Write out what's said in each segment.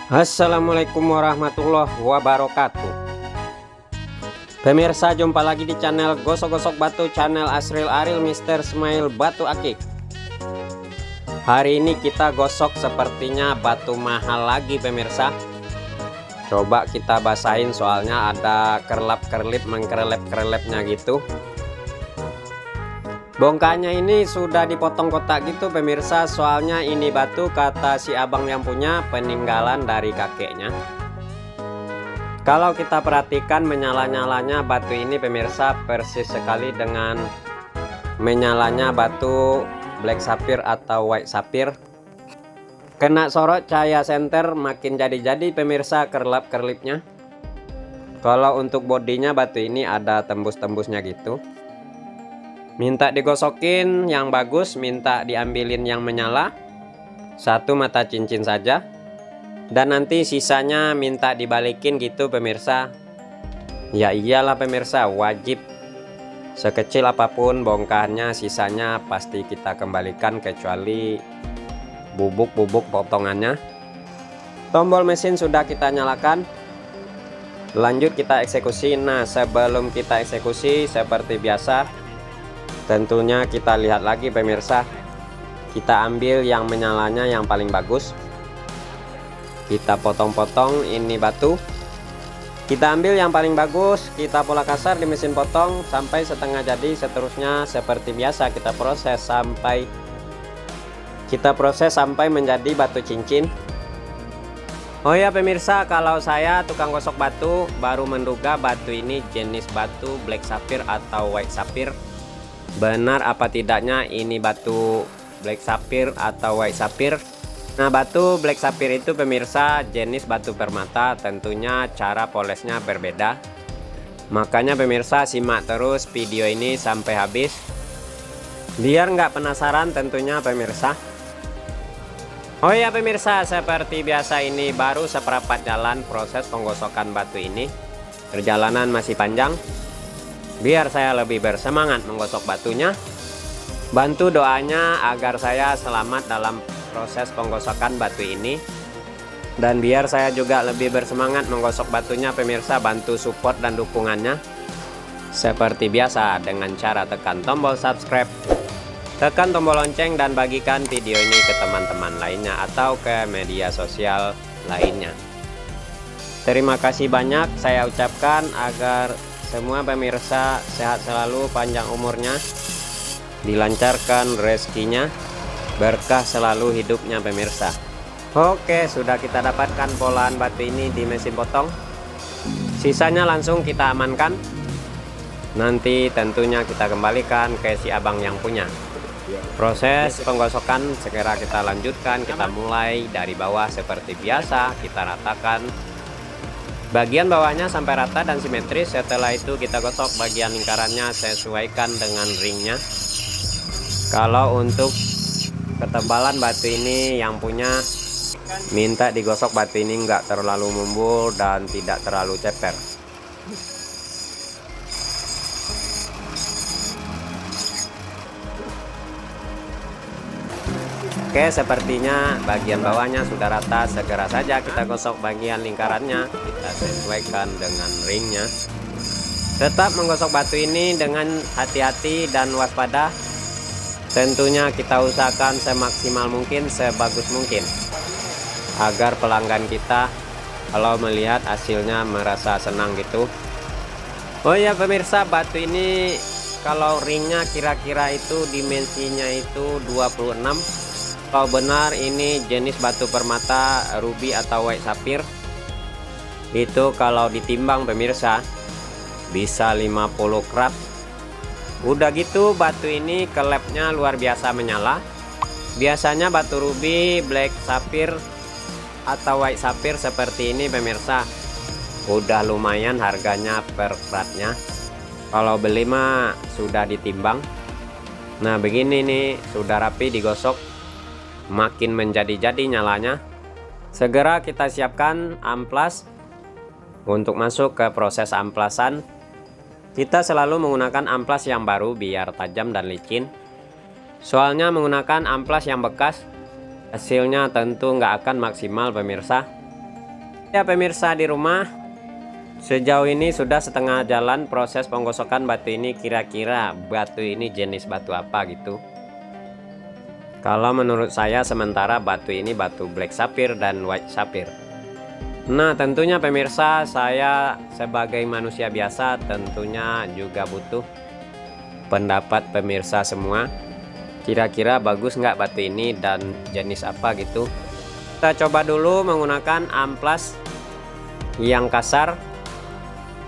Assalamualaikum warahmatullahi wabarakatuh. Pemirsa, jumpa lagi di channel Gosok-Gosok Batu, channel Asril Aril Mr. Smile Batu Akik. Hari ini kita gosok sepertinya batu mahal lagi pemirsa. Coba kita basahin soalnya ada kerlap-kerlip mengkerlep-kerlepnya gitu. Bongkahnya ini sudah dipotong kotak gitu pemirsa, soalnya ini batu kata si abang yang punya peninggalan dari kakeknya. Kalau kita perhatikan menyala-nyalanya batu ini pemirsa persis sekali dengan menyalanya batu black sapphire atau white sapphire. Kena sorot cahaya senter makin jadi-jadi pemirsa kerlap-kerlipnya. Kalau untuk bodinya batu ini ada tembus-tembusnya gitu. Minta digosokin yang bagus, minta diambilin yang menyala. Satu mata cincin saja. Dan nanti sisanya minta dibalikin gitu pemirsa. Ya iyalah pemirsa, wajib. Sekecil apapun bongkahannya, sisanya pasti kita kembalikan kecuali bubuk-bubuk potongannya. Tombol mesin sudah kita nyalakan. Lanjut kita eksekusi. Nah, sebelum kita eksekusi seperti biasa, tentunya kita lihat lagi pemirsa. Kita ambil yang menyalanya yang paling bagus. Kita potong-potong ini batu. Kita ambil yang paling bagus, kita pola kasar di mesin potong sampai setengah jadi. Seterusnya seperti biasa kita proses sampai menjadi batu cincin. Oh ya pemirsa, kalau saya tukang gosok batu baru menduga batu ini jenis batu black sapphire atau white sapphire. Benar apa tidaknya ini batu black sapphire atau white sapphire? Nah, batu black sapphire itu pemirsa jenis batu permata, tentunya cara polesnya berbeda. Makanya pemirsa simak terus video ini sampai habis biar nggak penasaran tentunya pemirsa. Oh ya pemirsa, seperti biasa ini baru seperempat jalan proses penggosokan batu ini. Perjalanan masih panjang. Biar saya lebih bersemangat menggosok batunya, bantu doanya agar saya selamat dalam proses penggosokan batu ini. Dan biar saya juga lebih bersemangat menggosok batunya pemirsa, bantu support dan dukungannya seperti biasa dengan cara tekan tombol subscribe, tekan tombol lonceng, dan bagikan video ini ke teman-teman lainnya atau ke media sosial lainnya. Terima kasih banyak saya ucapkan agar semua pemirsa sehat selalu, panjang umurnya, dilancarkan rezekinya, berkah selalu hidupnya pemirsa. Oke, sudah kita dapatkan polahan batu ini di mesin potong. Sisanya langsung kita amankan. Nanti tentunya kita kembalikan ke si abang yang punya. Proses penggosokan segera kita lanjutkan. Kita mulai dari bawah seperti biasa, kita ratakan bagian bawahnya sampai rata dan simetris. Setelah itu kita gosok bagian lingkarannya, sesuaikan dengan ringnya. Kalau untuk ketebalan batu ini yang punya minta digosok batu ini enggak terlalu membul dan tidak terlalu ceper. Oke, sepertinya bagian bawahnya sudah rata. Segera saja kita gosok bagian lingkarannya, kita sesuaikan dengan ringnya. Tetap menggosok batu ini dengan hati-hati dan waspada. Tentunya kita usahakan semaksimal mungkin, sebagus mungkin, agar pelanggan kita kalau melihat hasilnya merasa senang gitu. Oh ya pemirsa, batu ini kalau ringnya kira-kira itu dimensinya itu 26. Kalau benar ini jenis batu permata ruby atau white sapphire, itu kalau ditimbang pemirsa bisa 50 karat. Udah gitu batu ini kelepnya luar biasa menyala. Biasanya batu ruby, black sapphire atau white sapphire seperti ini pemirsa udah lumayan harganya per karatnya. Kalau beli mah sudah ditimbang. Nah begini nih, sudah rapi digosok, makin menjadi-jadi nyalanya. Segera kita siapkan amplas untuk masuk ke proses amplasan. Kita selalu menggunakan amplas yang baru biar tajam dan licin. Soalnya menggunakan amplas yang bekas hasilnya tentu nggak akan maksimal pemirsa. Ya pemirsa di rumah, sejauh ini sudah setengah jalan proses penggosokan batu ini. Kira-kira batu ini jenis batu apa gitu. Kalau menurut saya sementara batu ini batu black sapphire dan white sapphire. Nah tentunya pemirsa, saya sebagai manusia biasa tentunya juga butuh pendapat pemirsa semua. Kira-kira bagus nggak batu ini dan jenis apa gitu. Kita coba dulu menggunakan amplas yang kasar.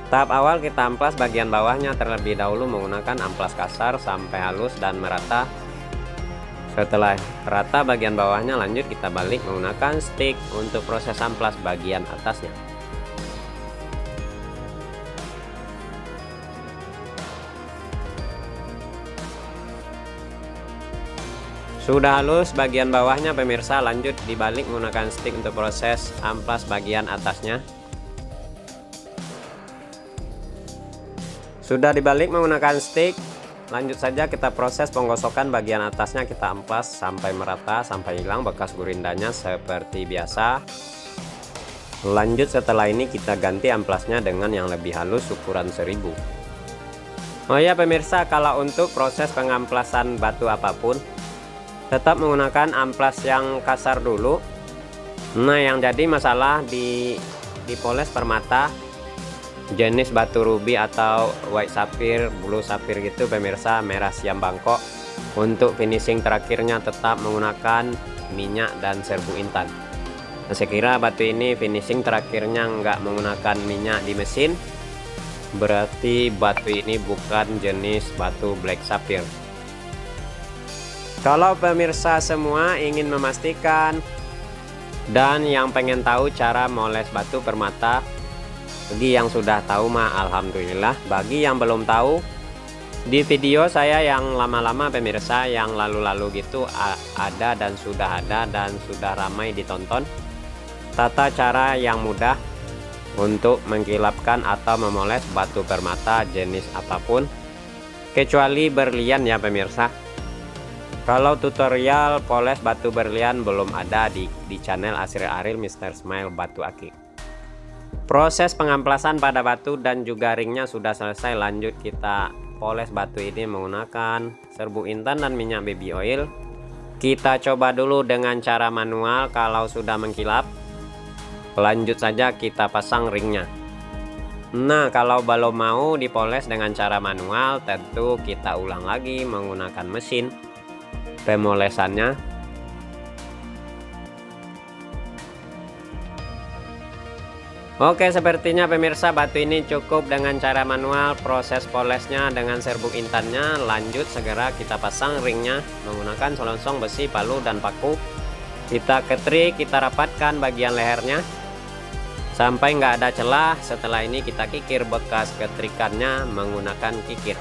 Tahap awal kita amplas bagian bawahnya terlebih dahulu menggunakan amplas kasar sampai halus dan merata. Setelah rata bagian bawahnya, lanjut kita balik menggunakan stick untuk proses amplas bagian atasnya. Sudah halus bagian bawahnya pemirsa, lanjut dibalik menggunakan stick untuk proses amplas bagian atasnya. Sudah dibalik menggunakan stick, lanjut saja kita proses penggosokan bagian atasnya. Kita amplas sampai merata, sampai hilang bekas gurindanya seperti biasa. Lanjut setelah ini kita ganti amplasnya dengan yang lebih halus ukuran 1000. Oh ya pemirsa, kalau untuk proses pengamplasan batu apapun tetap menggunakan amplas yang kasar dulu. Nah yang jadi masalah dipoles permata jenis batu ruby atau white sapphire, blue sapphire gitu pemirsa, merah siam Bangkok. Untuk finishing terakhirnya tetap menggunakan minyak dan serbu intan. Nah, saya kira batu ini finishing terakhirnya nggak menggunakan minyak di mesin, berarti batu ini bukan jenis batu black sapphire. Kalau pemirsa semua ingin memastikan dan yang pengen tahu cara moles batu permata, bagi yang sudah tahu mah alhamdulillah. Bagi yang belum tahu, di video saya yang lama-lama pemirsa, yang lalu-lalu gitu ada dan sudah ramai ditonton tata cara yang mudah untuk mengkilapkan atau memoles batu permata jenis apapun kecuali berlian ya pemirsa. Kalau tutorial poles batu berlian belum ada di channel Asri Aril Mr. Smile Batu Akik. Proses pengamplasan pada batu dan juga ringnya sudah selesai. Lanjut kita poles batu ini menggunakan serbu intan dan minyak baby oil. Kita coba dulu dengan cara manual. Kalau sudah mengkilap, lanjut saja kita pasang ringnya. Nah kalau belum mau dipoles dengan cara manual, tentu kita ulang lagi menggunakan mesin pemolesannya. Oke, sepertinya pemirsa batu ini cukup dengan cara manual. Proses polesnya dengan serbuk intannya. Lanjut segera kita pasang ringnya menggunakan selongsong besi, palu dan paku. Kita ketrik, kita rapatkan bagian lehernya sampai nggak ada celah. Setelah ini kita kikir bekas ketrikannya menggunakan kikir.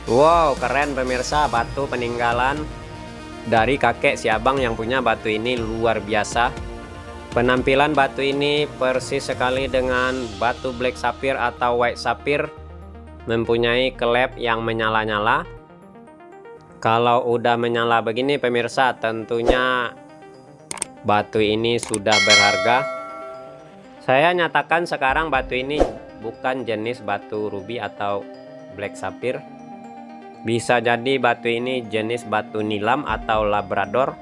Wow, keren pemirsa, batu peninggalan dari kakek si abang yang punya batu ini luar biasa. Penampilan batu ini persis sekali dengan batu black sapphire atau white sapphire, mempunyai klep yang menyala-nyala. Kalau udah menyala begini pemirsa, tentunya batu ini sudah berharga. Saya nyatakan sekarang batu ini bukan jenis batu ruby atau black sapphire. Bisa jadi batu ini jenis batu nilam atau labrador.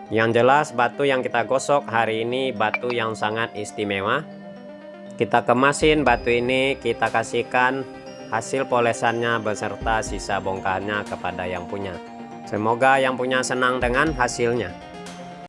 Yang jelas batu yang kita gosok hari ini batu yang sangat istimewa. Kita kemasin batu ini, kita kasihkan hasil polesannya beserta sisa bongkahannya kepada yang punya. Semoga yang punya senang dengan hasilnya.